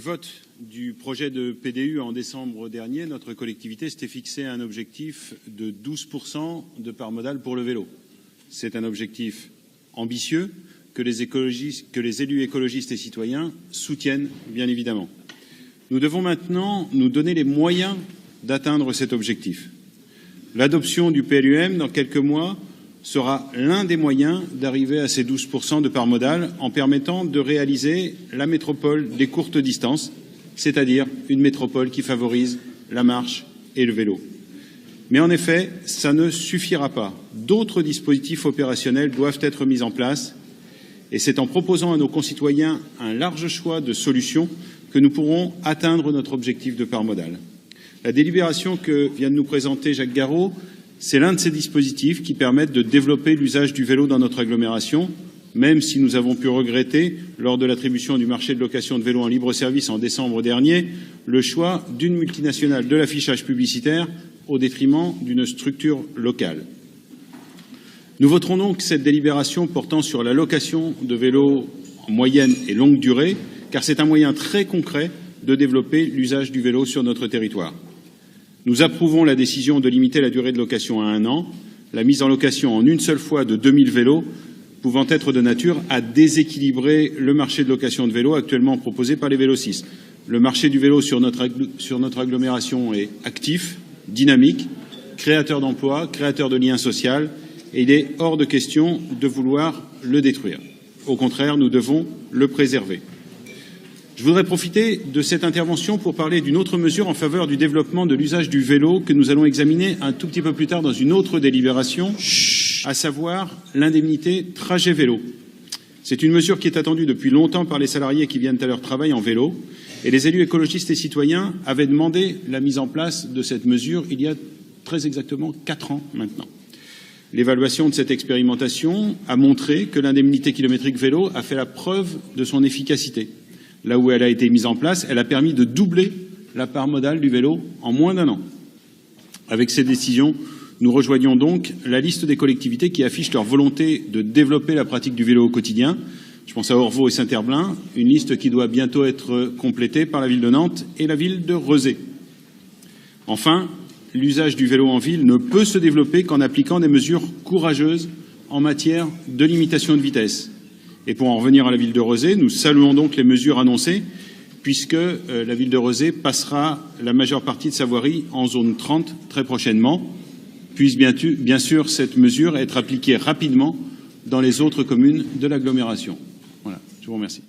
vote du projet de PDU en décembre dernier, notre collectivité s'était fixé un objectif de 12% de part modale pour le vélo. C'est un objectif ambitieux que les élus écologistes et citoyens soutiennent, bien évidemment. Nous devons maintenant nous donner les moyens d'atteindre cet objectif. L'adoption du PLUM dans quelques mois sera l'un des moyens d'arriver à ces 12% de part modale en permettant de réaliser la métropole des courtes distances, c'est-à-dire une métropole qui favorise la marche et le vélo. Mais en effet, ça ne suffira pas. D'autres dispositifs opérationnels doivent être mis en place et c'est en proposant à nos concitoyens un large choix de solutions que nous pourrons atteindre notre objectif de part modale. La délibération que vient de nous présenter Jacques Garot, c'est l'un de ces dispositifs qui permettent de développer l'usage du vélo dans notre agglomération, même si nous avons pu regretter, lors de l'attribution du marché de location de vélos en libre-service en décembre dernier, le choix d'une multinationale de l'affichage publicitaire au détriment d'une structure locale. Nous voterons donc cette délibération portant sur la location de vélos en moyenne et longue durée, car c'est un moyen très concret de développer l'usage du vélo sur notre territoire. Nous approuvons la décision de limiter la durée de location à 1 an, la mise en location en une seule fois de 2000 vélos pouvant être de nature à déséquilibrer le marché de location de vélos actuellement proposé par les Vélocis. Le marché du vélo sur notre agglomération est actif, dynamique, créateur d'emplois, créateur de liens sociaux, et il est hors de question de vouloir le détruire. Au contraire, nous devons le préserver. Je voudrais profiter de cette intervention pour parler d'une autre mesure en faveur du développement de l'usage du vélo que nous allons examiner un tout petit peu plus tard dans une autre délibération, à savoir l'indemnité trajet vélo. C'est une mesure qui est attendue depuis longtemps par les salariés qui viennent à leur travail en vélo et les élus écologistes et citoyens avaient demandé la mise en place de cette mesure il y a très exactement 4 ans maintenant. L'évaluation de cette expérimentation a montré que l'indemnité kilométrique vélo a fait la preuve de son efficacité. Là où elle a été mise en place, elle a permis de doubler la part modale du vélo en moins d'1 an. Avec ces décisions, nous rejoignons donc la liste des collectivités qui affichent leur volonté de développer la pratique du vélo au quotidien. Je pense à Orvault et Saint-Herblain, une liste qui doit bientôt être complétée par la ville de Nantes et la ville de Rezé. Enfin, l'usage du vélo en ville ne peut se développer qu'en appliquant des mesures courageuses en matière de limitation de vitesse. Et pour en revenir à la ville de Rezé, nous saluons donc les mesures annoncées, puisque la ville de Rezé passera la majeure partie de sa voirie en zone 30 très prochainement. Puisse bien sûr cette mesure être appliquée rapidement dans les autres communes de l'agglomération. Voilà, je vous remercie.